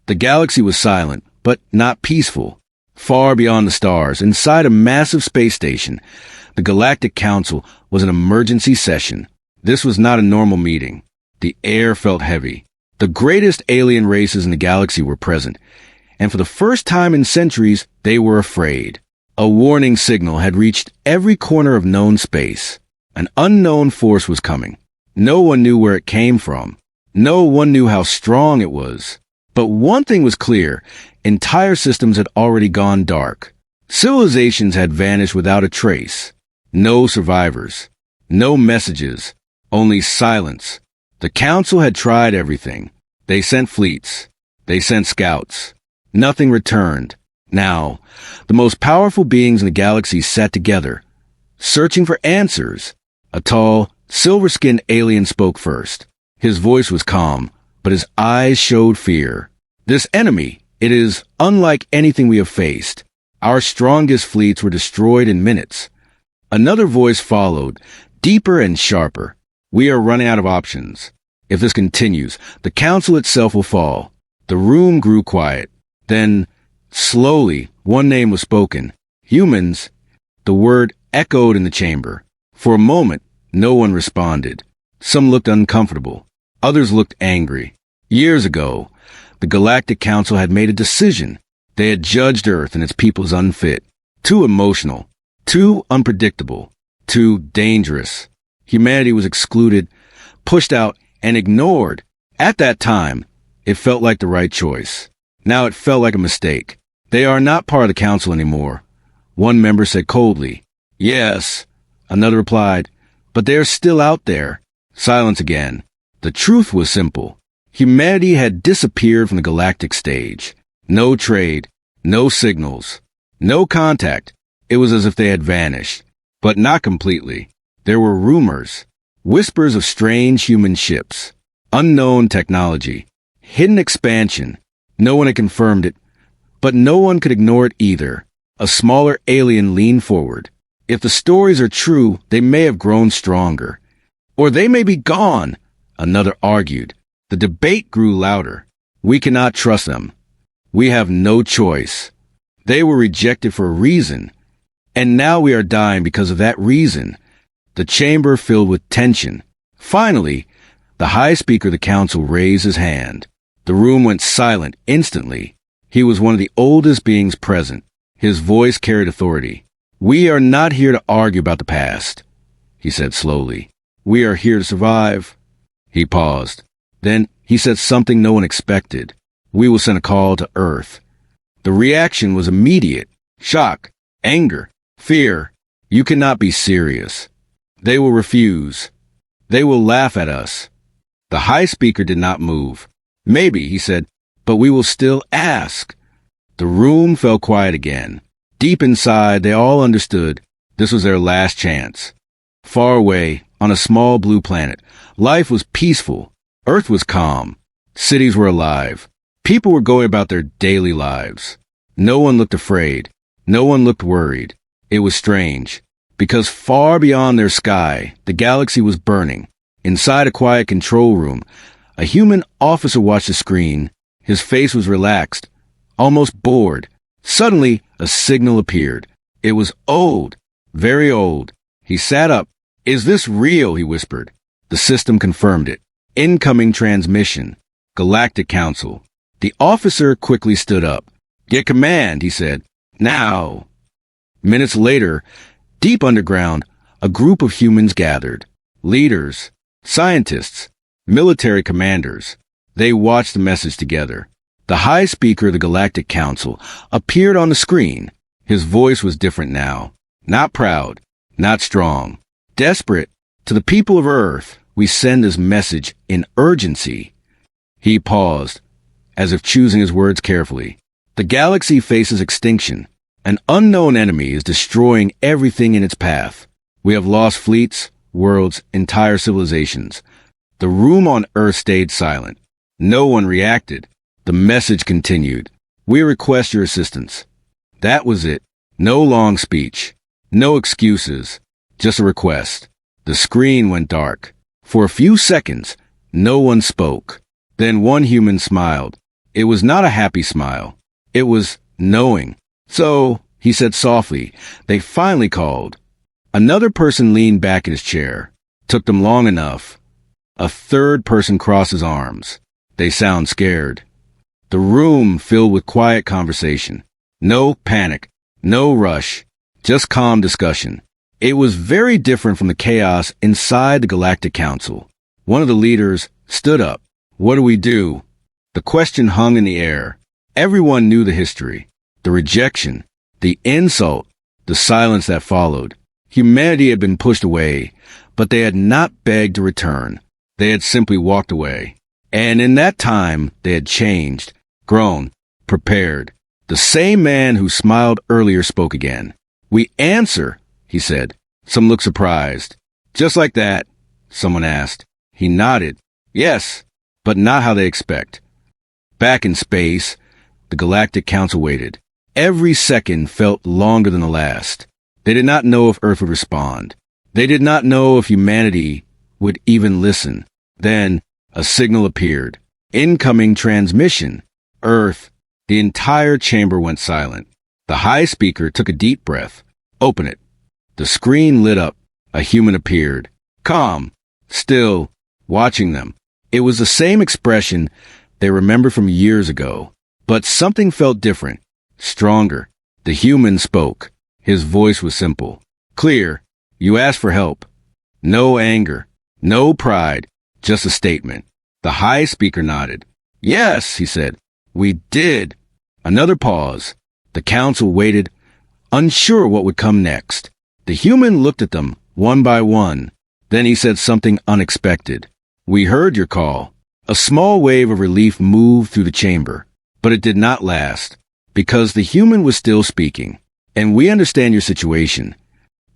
The galaxy was silent, but not peaceful. Far beyond the stars, inside a massive space station, the Galactic Council was an emergency session. This was not a normal meeting. The air felt heavy. The greatest alien races in the galaxy were present, and for the first time in centuries, they were afraid. A warning signal had reached every corner of known space. An unknown force was coming. No one knew where it came from. No one knew how strong it was. But one thing was clear. Entire systems had already gone dark. Civilizations had vanished without a trace. No survivors. No messages. Only silence. The Council had tried everything. They sent fleets. They sent scouts. Nothing returned. Now, the most powerful beings in the galaxy sat together, searching for answers. A tall, silver-skinned alien spoke first. His voice was calm, but his eyes showed fear. This enemy, it is unlike anything we have faced. Our strongest fleets were destroyed in minutes. Another voice followed, deeper and sharper. We are running out of options. If this continues, the Council itself will fall. The room grew quiet. Then, slowly, one name was spoken. Humans. The word echoed in the chamber. For a moment, no one responded. Some looked uncomfortable. Others looked angry. Years ago, the Galactic Council had made a decision. They had judged Earth and its people as unfit, too emotional, too unpredictable, too dangerous. Humanity was excluded, pushed out, and ignored. At that time, it felt like the right choice. Now it felt like a mistake. They are not part of the Council anymore. One member said coldly, "Yes." Another replied, "But they are still out there." Silence again. The truth was simple. Humanity had disappeared from the galactic stage. No trade, no signals, no contact. It was as if they had vanished. But not completely. There were rumors, whispers of strange human ships, unknown technology, hidden expansion. No one had confirmed it, but no one could ignore it either. A smaller alien leaned forward. If the stories are true, they may have grown stronger. Or they may be gone, another argued. The debate grew louder. We cannot trust them. We have no choice. They were rejected for a reason, and now we are dying because of that reason. The chamber filled with tension. Finally, the high speaker of the council raised his hand. The room went silent instantly. He was one of the oldest beings present. His voice carried authority. "We are not here to argue about the past," he said slowly. "We are here to survive." He paused. Then he said something no one expected. "We will send a call to Earth." The reaction was immediate. Shock, anger, fear. "You cannot be serious. They will refuse. They will laugh at us." The high speaker did not move. "Maybe," he said, "but we will still ask." The room fell quiet again. Deep inside, they all understood this was their last chance. Far away, on a small blue planet, life was peaceful. Earth was calm. Cities were alive. People were going about their daily lives. No one looked afraid. No one looked worried. It was strange, because far beyond their sky, the galaxy was burning. Inside a quiet control room, a human officer watched the screen. His face was relaxed, almost bored. Suddenly, a signal appeared. It was old, very old. He sat up. "Is this real?" he whispered. The system confirmed it. "Incoming transmission. Galactic Council." The officer quickly stood up. "Get command," he said. "Now." Minutes later, deep underground, a group of humans gathered. Leaders, scientists, military commanders. They watched the message together. The high speaker of the Galactic Council appeared on the screen. His voice was different now. Not proud, not strong. Desperate. "To the people of Earth, we send this message in urgency." He paused, as if choosing his words carefully. "The galaxy faces extinction. An unknown enemy is destroying everything in its path. We have lost fleets, worlds, entire civilizations." The room on Earth stayed silent. No one reacted. The message continued. "We request your assistance." That was it. No long speech. No excuses. Just a request. The screen went dark. For a few seconds, no one spoke. Then one human smiled. It was not a happy smile. It was knowing. "So," he said softly, "they finally called." Another person leaned back in his chair. "Took them long enough." A third person crossed his arms. "They sound scared." The room filled with quiet conversation. No panic, no rush, just calm discussion. It was very different from the chaos inside the Galactic Council. One of the leaders stood up. "What do we do?" The question hung in the air. Everyone knew the history, the rejection, the insult, the silence that followed. Humanity had been pushed away, but they had not begged to return. They had simply walked away. And in that time, they had changed, grown, prepared. The same man who smiled earlier spoke again. "We answer," he said. Some looked surprised. "Just like that?" someone asked. He nodded. "Yes, but not how they expect." Back in space, the Galactic Council waited. Every second felt longer than the last. They did not know if Earth would respond. They did not know if humanity would even listen. Then a signal appeared. "Incoming transmission." Earth. The entire chamber went silent. The high speaker took a deep breath. "Open it." The screen lit up. A human appeared. Calm. Still. Watching them. It was the same expression they remembered from years ago. But something felt different. Stronger. The human spoke. His voice was simple. Clear. "You asked for help." No anger. No pride. Just a statement. The high speaker nodded. "Yes," he said. "We did." Another pause. The council waited, unsure what would come next. The human looked at them, one by one. Then he said something unexpected. "We heard your call." A small wave of relief moved through the chamber, but it did not last, because the human was still speaking. "And we understand your situation."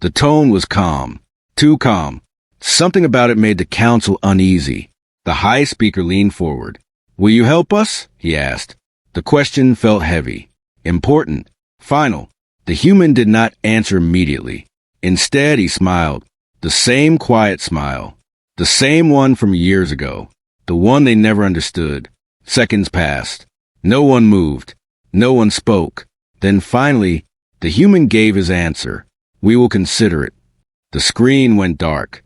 The tone was calm, too calm. Something about it made the council uneasy. The high speaker leaned forward. "Will you help us?" he asked. The question felt heavy, important, final. The human did not answer immediately. Instead, he smiled. The same quiet smile. The same one from years ago. The one they never understood. Seconds passed. No one moved. No one spoke. Then finally, the human gave his answer. "We will consider it." The screen went dark.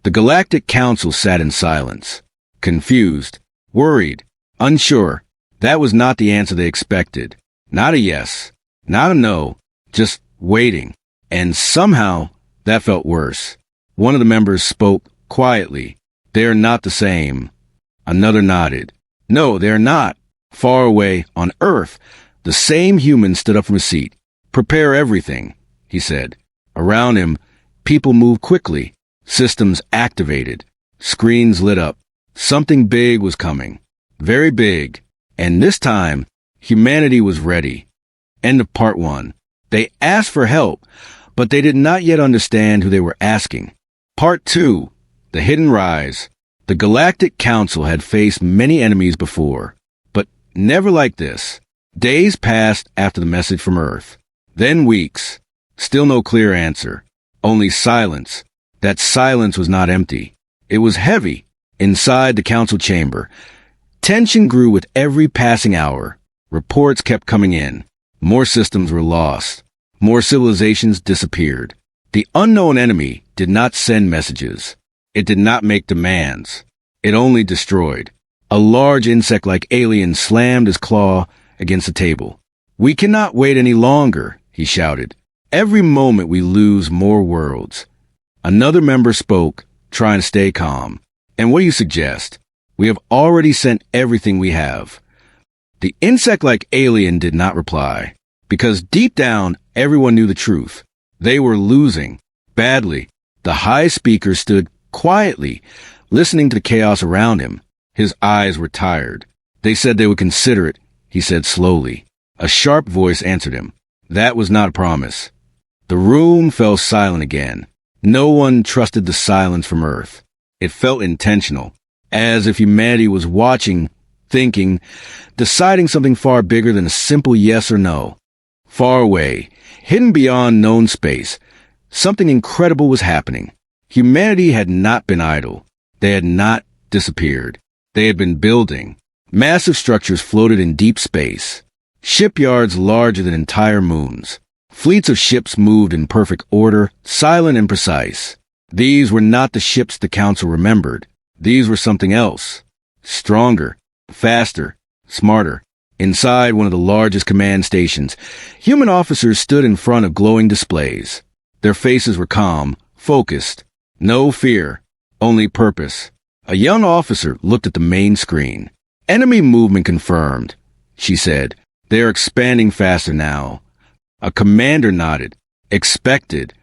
The Galactic Council sat in silence. Confused. Worried. Unsure. That was not the answer they expected. Not a yes. Not a no. Just waiting. And somehow, that felt worse. One of the members spoke quietly. "They are not the same." Another nodded. "No, they are not." Far away, on Earth, the same human stood up from his seat. "Prepare everything," he said. Around him, people moved quickly. Systems activated. Screens lit up. Something big was coming. Very big. And this time, humanity was ready. End of part 1. They asked for help, but they did not yet understand who they were asking. Part 2. The Hidden Rise. The Galactic Council had faced many enemies before, but never like this. Days passed after the message from Earth. Then weeks. Still no clear answer. Only silence. That silence was not empty. It was heavy. Inside the council chamber, tension grew with every passing hour. Reports kept coming in. More systems were lost. More civilizations disappeared. The unknown enemy did not send messages. It did not make demands. It only destroyed. A large insect-like alien slammed his claw against the table. "We cannot wait any longer," he shouted. "Every moment we lose more worlds." Another member spoke, trying to stay calm. "And what do you suggest? We have already sent everything we have." The insect-like alien did not reply, because deep down, everyone knew the truth. They were losing, badly. The high speaker stood quietly, listening to the chaos around him. His eyes were tired. "They said they would consider it," he said slowly. A sharp voice answered him. That was not a promise. The room fell silent again. No one trusted the silence from Earth. It felt intentional, as if humanity was watching, thinking, deciding something far bigger than a simple yes or no. Far away, hidden beyond known space, something incredible was happening. Humanity had not been idle. They had not disappeared. They had been building, Massive structures floated in deep space. Shipyards larger than entire moons. Fleets of ships moved in perfect order, silent and precise. These were not the ships the Council remembered. These were something else. Stronger, faster, smarter. Inside one of the largest command stations, human officers stood in front of glowing displays. Their faces were calm, focused. No fear, only purpose. A young officer looked at the main screen. Enemy movement confirmed, she said. They are expanding faster now. A commander nodded. Expected.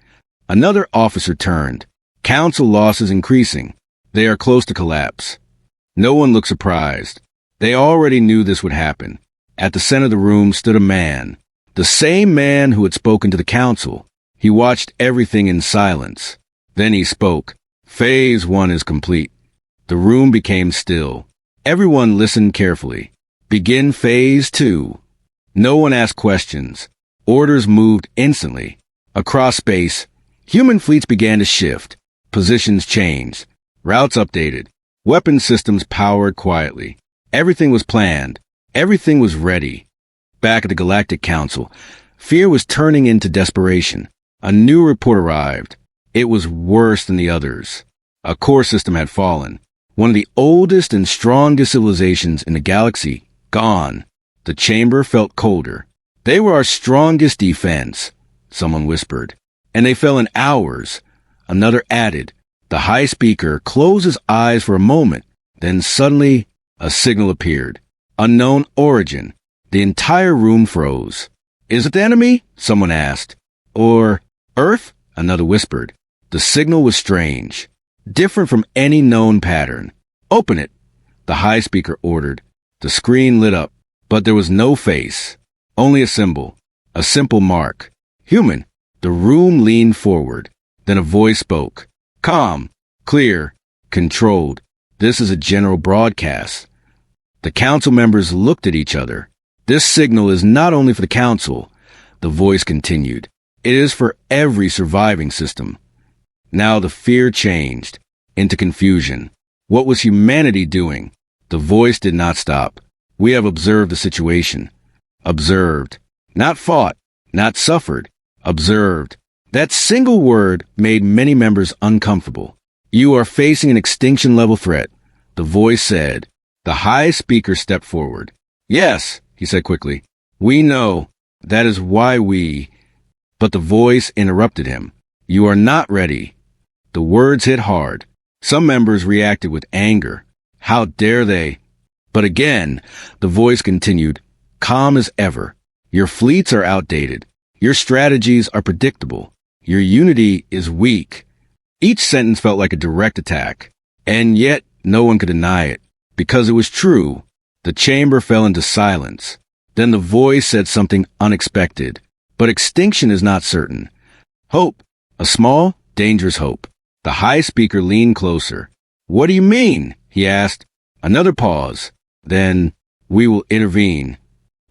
Another officer turned. Council losses increasing. They are close to collapse. No one looked surprised. They already knew this would happen. At the center of the room stood a man. The same man who had spoken to the Council. He watched everything in silence. Then he spoke. Phase 1 is complete. The room became still. Everyone listened carefully. Begin Phase 2. No one asked questions. Orders moved instantly. Across space, human fleets began to shift. Positions changed. Routes updated. Weapon systems powered quietly. Everything was planned. Everything was ready. Back at the Galactic Council, fear was turning into desperation. A new report arrived. It was worse than the others. A core system had fallen. One of the oldest and strongest civilizations in the galaxy, gone. The chamber felt colder. They were our strongest defense, someone whispered. And they fell in hours. Another added. The high speaker closed his eyes for a moment. Then suddenly, a signal appeared. Unknown origin. The entire room froze. Is it the enemy? Someone asked. Or Earth? Another whispered. The signal was strange. Different from any known pattern. Open it, the high speaker ordered. The screen lit up, but there was no face. Only a symbol. A simple mark. Human. The room leaned forward. Then a voice spoke. Calm. Clear. Controlled. This is a general broadcast. The council members looked at each other. This signal is not only for the council, the voice continued. It is for every surviving system. Now the fear changed into confusion. What was humanity doing? The voice did not stop. We have observed the situation. Observed. Not fought. Not suffered. Observed. That single word made many members uncomfortable. You are facing an extinction-level threat, the voice said. The high speaker stepped forward. Yes, he said quickly. We know. That is why we... But the voice interrupted him. You are not ready. The words hit hard. Some members reacted with anger. How dare they? But again, the voice continued, calm as ever. Your fleets are outdated. Your strategies are predictable. Your unity is weak. Each sentence felt like a direct attack. And yet, no one could deny it. Because it was true. The chamber fell into silence. Then the voice said something unexpected. But extinction is not certain. Hope. A small, dangerous hope. The high speaker leaned closer. What do you mean? He asked. Another pause. Then, we will intervene.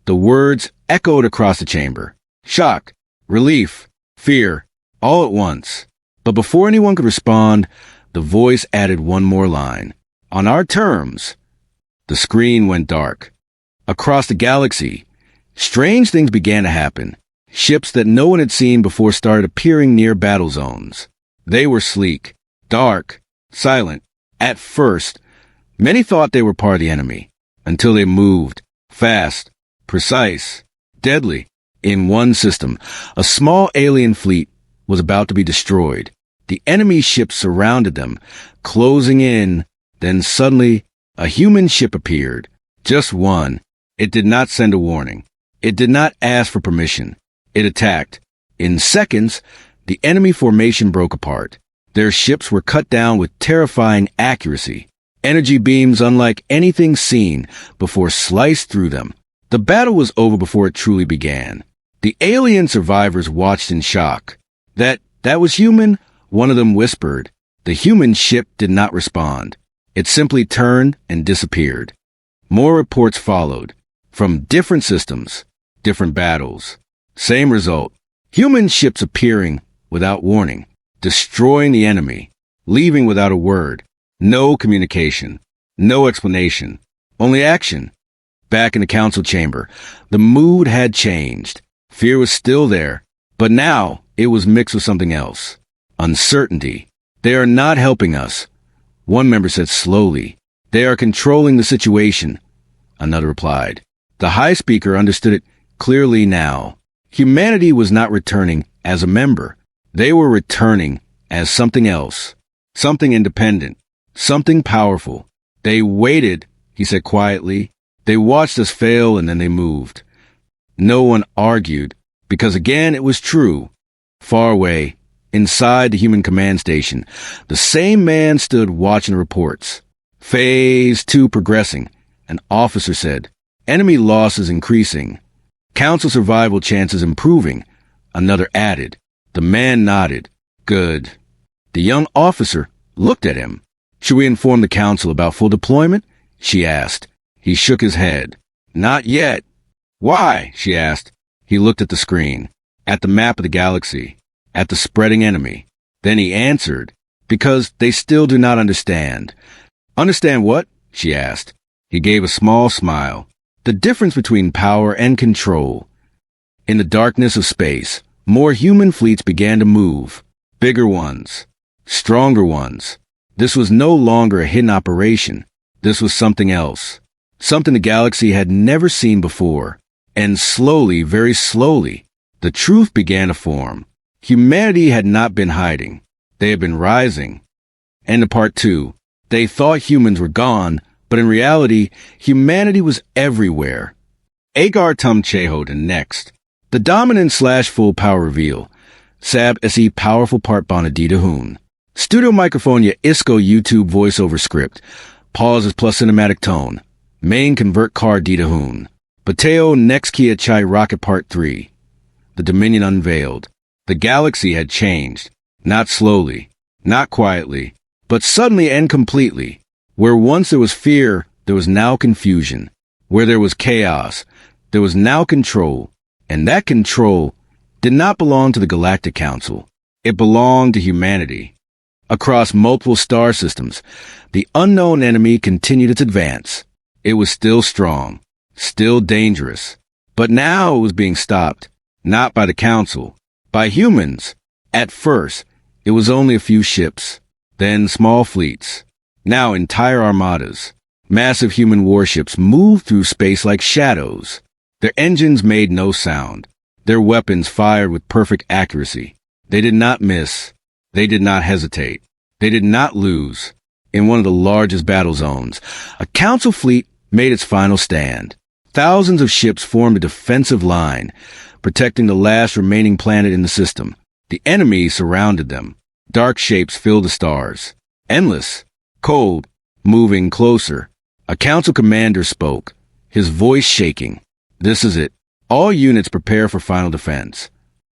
The words echoed across the chamber. Shock, relief, fear, all at once. But before anyone could respond, the voice added one more line. On our terms. The screen went dark. Across the galaxy, strange things began to happen. Ships that no one had seen before started appearing near battle zones. They were sleek, dark, silent. At first, many thought they were part of the enemy, until they moved, fast, precise, deadly. In one system, a small alien fleet was about to be destroyed. The enemy ships surrounded them, closing in. Then suddenly, a human ship appeared. Just one. It did not send a warning. It did not ask for permission. It attacked. In seconds, the enemy formation broke apart. Their ships were cut down with terrifying accuracy. Energy beams unlike anything seen before sliced through them. The battle was over before it truly began. The alien survivors watched in shock. That was human? One of them whispered. The human ship did not respond. It simply turned and disappeared. More reports followed. From different systems, different battles. Same result. Human ships appearing without warning, destroying the enemy, leaving without a word. No communication, no explanation. only action. Back in the council chamber, the mood had changed. Fear was still there, but now it was mixed with something else. Uncertainty. They are not helping us. One member said slowly. They are controlling the situation. Another replied. The high speaker understood it clearly now. Humanity was not returning as a member. They were returning as something else. Something independent. Something powerful. They waited, he said quietly. They watched us fail and then they moved. No one argued, because again it was true. Far away, inside the human command station, the same man stood watching the reports. Phase 2 progressing. An officer said, enemy losses increasing. Council survival chances improving. Another added. The man nodded. Good. The young officer looked at him. Should we inform the council about full deployment? She asked. He shook his head. Not yet. Why? She asked. He looked at the screen, at the map of the galaxy, at the spreading enemy. Then he answered, because they still do not understand. Understand what? She asked. He gave a small smile. The difference between power and control. In the darkness of space, more human fleets began to move. Bigger ones. Stronger ones. This was no longer a hidden operation. This was something else. Something the galaxy had never seen before. And slowly, very slowly, the truth began to form. Humanity had not been hiding. They had been rising. And to part 2, they thought humans were gone, but in reality, humanity was everywhere. Agar Tum Chehoden next. The dominant/full power reveal. Sab se powerful part Bonadita Hoon. Studio microphone ya Isco YouTube voiceover script. Pauses plus cinematic tone. Main convert car Dita Hoon. Pateo next Kia Chai Rocket Part 3. The Dominion unveiled. The galaxy had changed. Not slowly, not quietly, but suddenly and completely. Where once there was fear, there was now confusion. Where there was chaos, there was now control. And that control did not belong to the Galactic Council. It belonged to humanity. Across multiple star systems, the unknown enemy continued its advance. It was still strong, still dangerous. But now it was being stopped, not by the Council, by humans. At first, it was only a few ships, then small fleets, now entire armadas. Massive human warships moved through space like shadows. Their engines made no sound. Their weapons fired with perfect accuracy. They did not miss. They did not hesitate. They did not lose. In one of the largest battle zones, a council fleet made its final stand. Thousands of ships formed a defensive line, protecting the last remaining planet in the system. The enemy surrounded them. Dark shapes filled the stars. Endless, cold, moving closer. A council commander spoke, his voice shaking. This is it. All units prepare for final defense.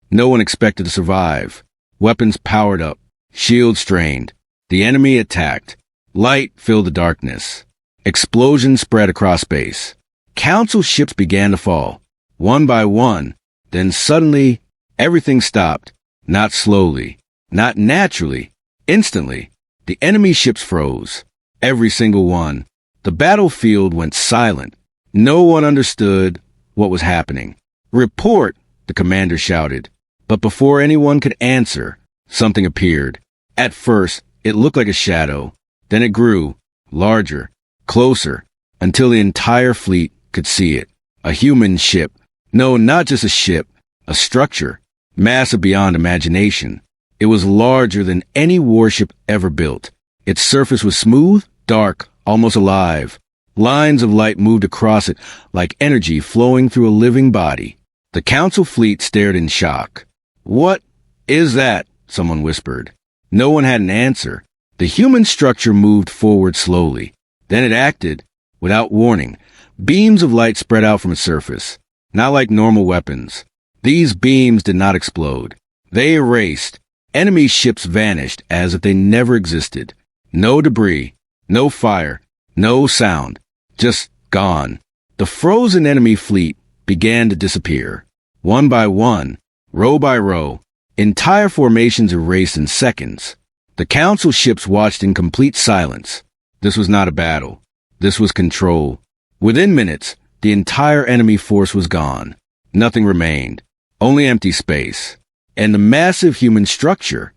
No one expected to survive. Weapons powered up. Shields strained. The enemy attacked. Light filled the darkness. Explosions spread across space. Council ships began to fall. One by one. Then suddenly, everything stopped. Not slowly. Not naturally. Instantly. The enemy ships froze. Every single one. The battlefield went silent. No one understood what was happening. Report, the commander shouted. But before anyone could answer, something appeared. At first, it looked like a shadow. Then it grew, larger, closer, until the entire fleet could see it. A human ship. No, not just a ship. A structure. Massive beyond imagination. It was larger than any warship ever built. Its surface was smooth, dark, almost alive. Lines of light moved across it like energy flowing through a living body. The council fleet stared in shock. What is that? Someone whispered. No one had an answer. The human structure moved forward slowly. Then it acted, without warning. Beams of light spread out from its surface. Not like normal weapons. These beams did not explode. They erased. Enemy ships vanished as if they never existed. No debris, no fire, no sound. Just gone. The frozen enemy fleet began to disappear. One by one, row by row, entire formations erased in seconds. The council ships watched in complete silence. This was not a battle. This was control. Within minutes, the entire enemy force was gone. Nothing remained. Only empty space. And the massive human structure.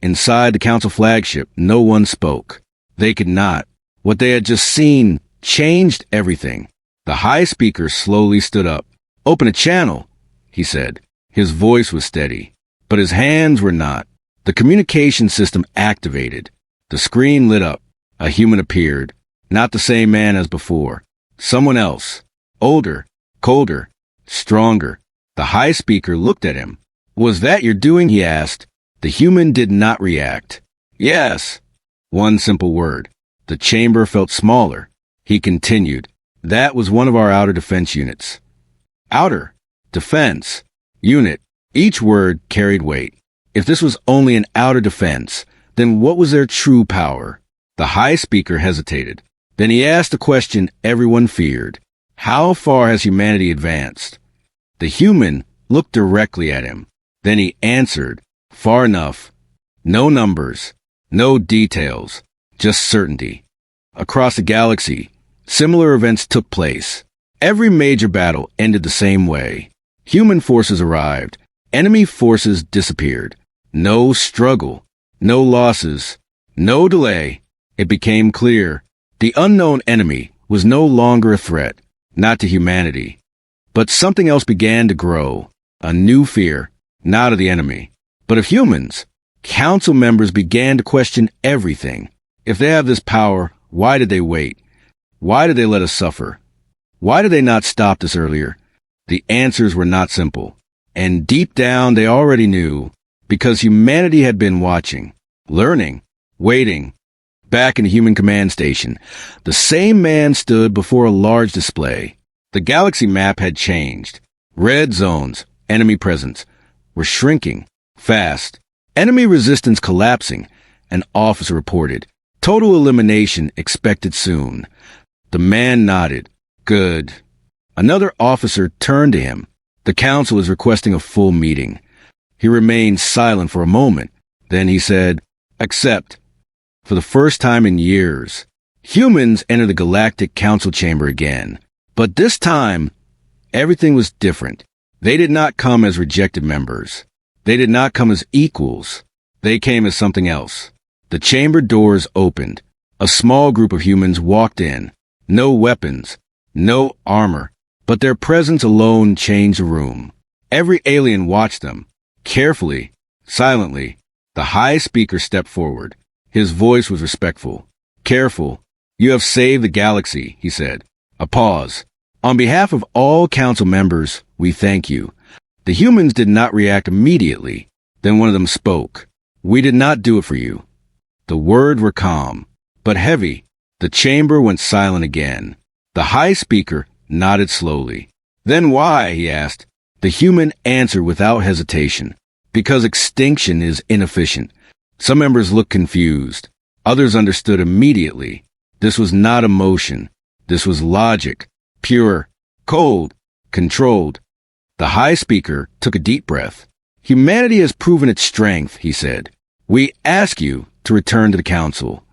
Inside the council flagship, no one spoke. They could not. What they had just seen changed everything. The high speaker slowly stood up. "Open a channel," he said. His voice was steady, but his hands were not. The communication system activated. The screen lit up. A human appeared. Not the same man as before. Someone else. Older, colder, stronger. The high speaker looked at him. "Was that your doing?" he asked. The human did not react. "Yes." One simple word. The chamber felt smaller. He continued. "That was one of our outer defense units." Outer defense unit. Each word carried weight. If this was only an outer defense, then what was their true power? The high speaker hesitated. Then he asked a question everyone feared. How far has humanity advanced? The human looked directly at him. Then he answered, "Far enough. No numbers, no details, just certainty." Across the galaxy, similar events took place. Every major battle ended the same way. Human forces arrived. Enemy forces disappeared. No struggle, no losses, no delay. It became clear. The unknown enemy was no longer a threat, not to humanity. But something else began to grow. A new fear, not of the enemy, but of humans. Council members began to question everything. If they have this power, why did they wait? Why did they let us suffer? Why did they not stop this earlier? The answers were not simple. And deep down, they already knew, because humanity had been watching, learning, waiting. Back in the human command station, the same man stood before a large display. The galaxy map had changed. Red zones, enemy presence, were shrinking, fast. Enemy resistance collapsing, an officer reported. Total elimination expected soon. The man nodded. Good. Another officer turned to him. The council is requesting a full meeting. He remained silent for a moment. Then he said, "Accept." For the first time in years, humans entered the Galactic Council chamber again. But this time, everything was different. They did not come as rejected members. They did not come as equals. They came as something else. The chamber doors opened. A small group of humans walked in. No weapons, no armor, but their presence alone changed the room. Every alien watched them. Carefully, silently, the high speaker stepped forward. His voice was respectful. "Careful. You have saved the galaxy," he said. A pause. "On behalf of all council members, we thank you." The humans did not react immediately. Then one of them spoke. "We did not do it for you." The words were calm, but heavy. The chamber went silent again. The high speaker nodded slowly. "Then why?" he asked. The human answered without hesitation. "Because extinction is inefficient." Some members looked confused. Others understood immediately. This was not emotion. This was logic. Pure, cold, controlled. The high speaker took a deep breath. "Humanity has proven its strength," he said. "We ask you to return to the council."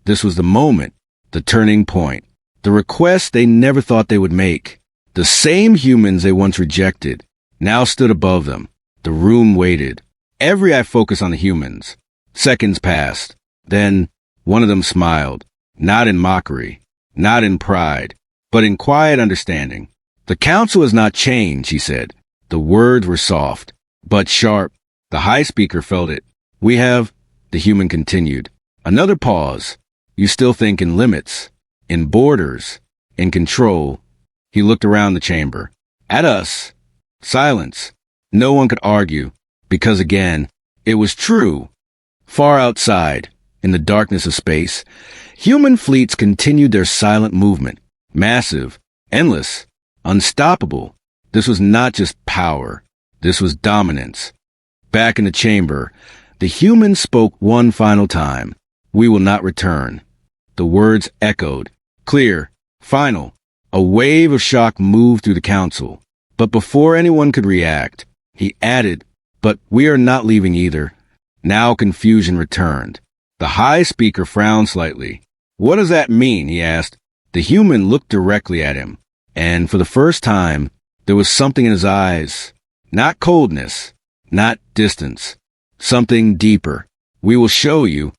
This was the moment, the turning point, the request they never thought they would make. The same humans they once rejected now stood above them. The room waited. Every eye focused on the humans. Seconds passed. Then one of them smiled, not in mockery, not in pride, but in quiet understanding. "The council has not changed," he said. The words were soft, but sharp. The high speaker felt it. "We have," the human continued. Another pause. "You still think in limits, in borders, in control." He looked around the chamber. At us. Silence. No one could argue, because again, it was true. Far outside, in the darkness of space, human fleets continued their silent movement. Massive, endless, unstoppable. This was not just power. This was dominance. Back in the chamber, the human spoke one final time. "We will not return." The words echoed. Clear, final. A wave of shock moved through the council. But before anyone could react, he added, "But we are not leaving either." Now confusion returned. The high speaker frowned slightly. "What does that mean?" he asked. The human looked directly at him, and for the first time, there was something in his eyes. Not coldness, not distance. Something deeper. We will show you.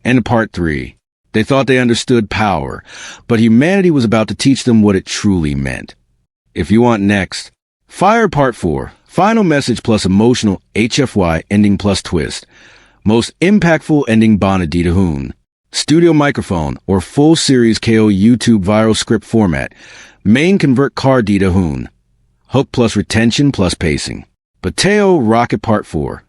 And part 3. They thought they understood power, but humanity was about to teach them what it truly meant. If you want next, Fire Part 4. Final message plus emotional HFY ending plus twist. Most impactful ending Bonadita Hoon. Studio microphone or full series KO YouTube viral script format. Main convert car Dita Hoon. Hook plus retention plus pacing. Pateo Rocket Part 4.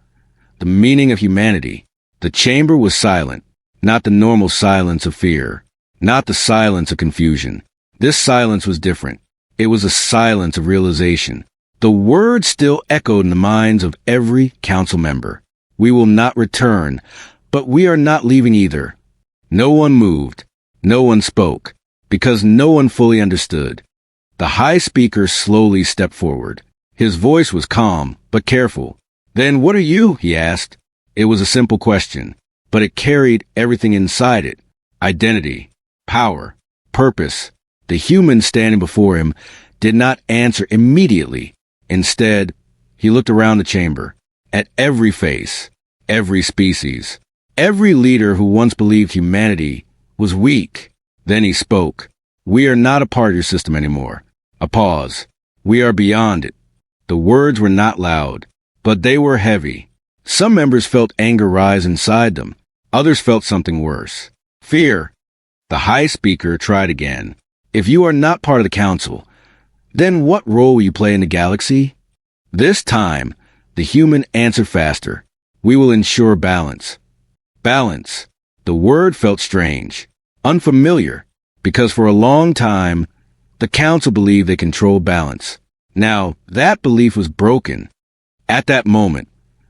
The meaning of humanity. The chamber was silent. Not the normal silence of fear. Not the silence of confusion. This silence was different. It was a silence of realization. The words still echoed in the minds of every council member. We will not return, but we are not leaving either. No one moved. No one spoke, because no one fully understood. The high speaker slowly stepped forward. His voice was calm, but careful. Then what are you? He asked. It was a simple question, but it carried everything inside it. Identity, power, purpose. The human standing before him did not answer immediately. Instead, he looked around the chamber, at every face, every species, every leader who once believed humanity was weak. Then he spoke. We are not a part of your system anymore. A pause. We are beyond it. The words were not loud, but they were heavy. Some members felt anger rise inside them. Others felt something worse. Fear. The high speaker tried again. If you are not part of the council, then what role will you play in the galaxy? This time, the human answered faster. We will ensure balance. Balance. The word felt strange, unfamiliar, because for a long time, the council believed they controlled balance. Now, that belief was broken. At that moment,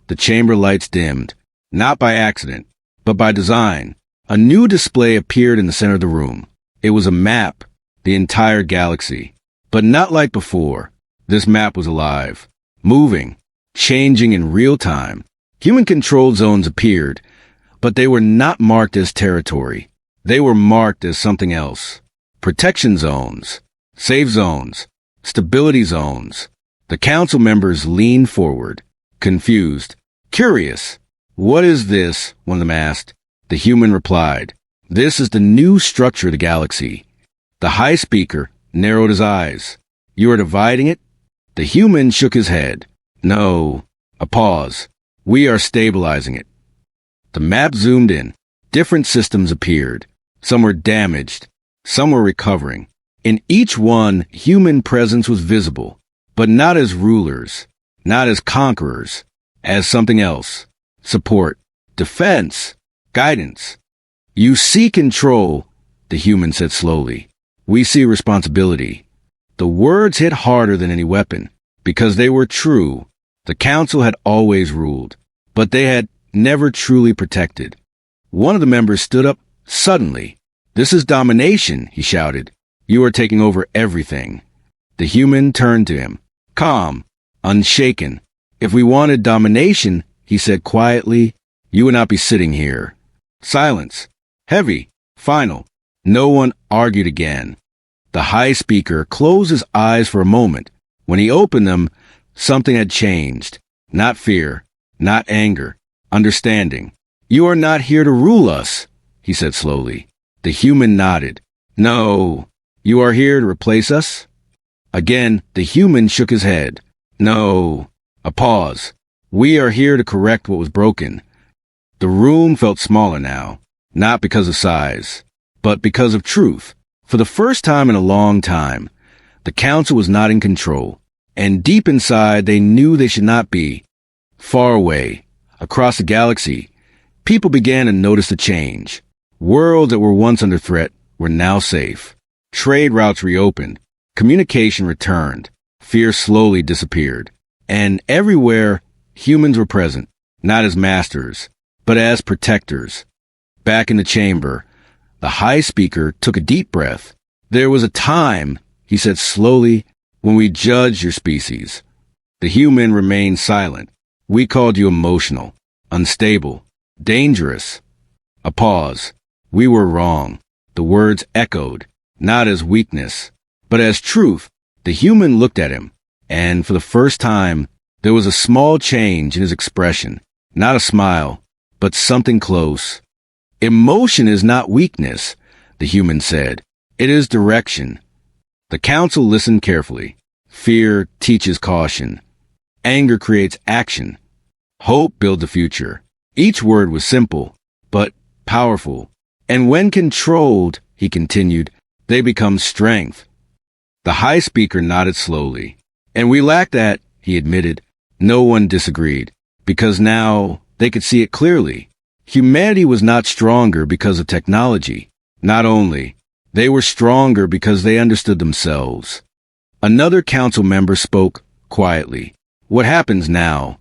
the chamber lights dimmed, not by accident, but by design. A new display appeared in the center of the room. It was a map, the entire galaxy. But not like before. This map was alive, moving, changing in real time. Human-controlled zones appeared, but they were not marked as territory. They were marked as something else. Protection zones, safe zones, stability zones. The council members leaned forward, confused, curious. What is this? One of them asked. The human replied, this is the new structure of the galaxy. The high speaker narrowed his eyes. You are dividing it? The human shook his head. No. A pause. We are stabilizing it. The map zoomed in. Different systems appeared. Some were damaged. Some were recovering. In each one, human presence was visible, but not as rulers, not as conquerors, as something else. Support, defense, guidance. You see control, the human said slowly. We see responsibility. The words hit harder than any weapon, because they were true. The council had always ruled, but they had never truly protected. One of the members stood up suddenly. This is domination, he shouted. You are taking over everything. The human turned to him, calm, unshaken. If we wanted domination, he said quietly, you would not be sitting here. Silence. Heavy. Final. No one argued again. The high speaker closed his eyes for a moment. When he opened them, something had changed. Not fear, not anger, understanding. You are not here to rule us, he said slowly. The human nodded. No. You are here to replace us? Again, the human shook his head. No. A pause. We are here to correct what was broken. The room felt smaller now, not because of size, but because of truth. For the first time in a long time, the council was not in control, and deep inside they knew they should not be. Far away, across the galaxy, people began to notice the change. Worlds that were once under threat were now safe. Trade routes reopened, communication returned, fear slowly disappeared, and everywhere humans were present, not as masters, but as protectors. Back in the chamber, the high speaker took a deep breath. There was a time, he said slowly, when we judged your species. The human remained silent. We called you emotional, unstable, dangerous. A pause. We were wrong. The words echoed. not as weakness, but as truth. The human looked at him, and for the first time, there was a small change in his expression. Not a smile, but something close. Emotion is not weakness, the human said. It is direction. The council listened carefully. Fear teaches caution. Anger creates action. Hope builds a future. Each word was simple, but powerful. And when controlled, he continued, they become strength. The high speaker nodded slowly. And we lack that, he admitted. No one disagreed, because now they could see it clearly. Humanity was not stronger because of technology. Not only, they were stronger because they understood themselves. Another council member spoke quietly. What happens now?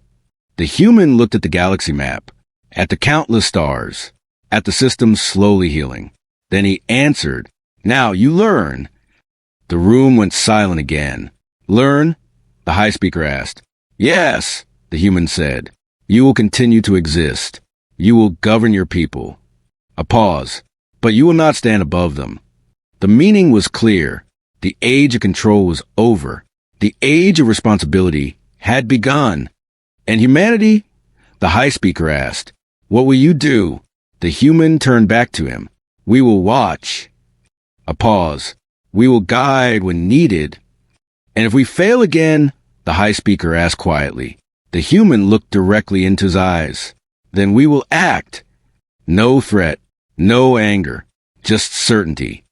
The human looked at the galaxy map, at the countless stars, at the system slowly healing. Then he answered, now you learn. The room went silent again. Learn? The high speaker asked. Yes, the human said. You will continue to exist. You will govern your people. A pause. But you will not stand above them. The meaning was clear. The age of control was over. The age of responsibility had begun. And humanity? The high speaker asked. What will you do? The human turned back to him. We will watch. A pause. We will guide when needed. And if we fail again, the high speaker asked quietly. The human looked directly into his eyes. Then we will act. No threat, no anger, just certainty.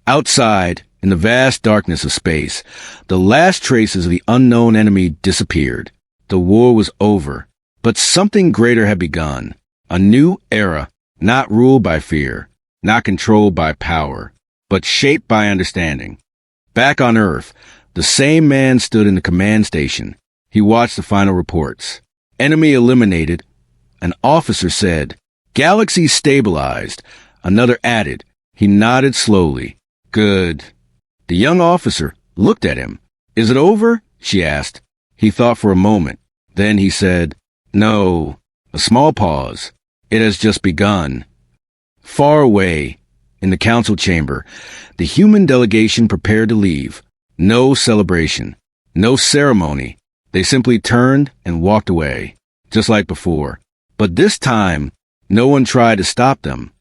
Outside, in the vast darkness of space, the last traces of the unknown enemy disappeared. The war was over, but something greater had begun. A new era, not ruled by fear, not controlled by power, but shaped by understanding. Back on Earth, the same man stood in the command station. He watched the final reports. Enemy eliminated. An officer said, Galaxy stabilized. Another added. He nodded slowly. Good. The young officer looked at him. Is it over? She asked. He thought for a moment. Then he said, No. A small pause. It has just begun. Far away, in the council chamber, the human delegation prepared to leave. No celebration. No ceremony. They simply turned and walked away, just like before. But this time, no one tried to stop them.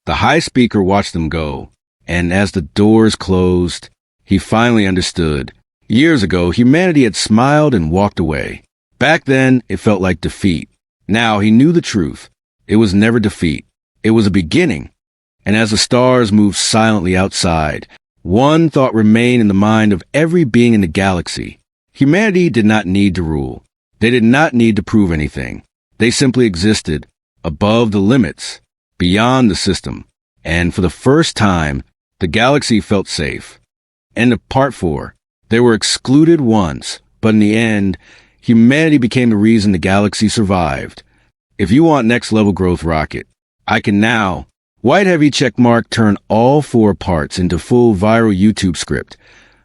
The high speaker watched them go, and as the doors closed, he finally understood. Years ago, humanity had smiled and walked away. Back then, it felt like defeat. Now he knew the truth. It was never defeat. It was a beginning. And as the stars moved silently outside, one thought remained in the mind of every being in the galaxy. Humanity did not need to rule. They did not need to prove anything. They simply existed, above the limits, beyond the system. And for the first time, the galaxy felt safe. End of part 4. They were excluded once, but in the end, humanity became the reason the galaxy survived. If you want next level growth rocket, I can now, white heavy checkmark, turn all 4 parts into full viral YouTube script,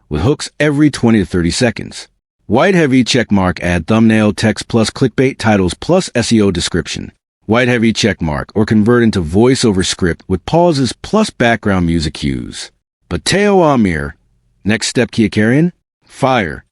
with hooks every 20 to 30 seconds. White heavy checkmark, add thumbnail, text plus clickbait titles plus SEO description. White heavy checkmark, or convert into voiceover script with pauses plus background music cues. Pateo Amir. Next step, Kiakarian? Fire.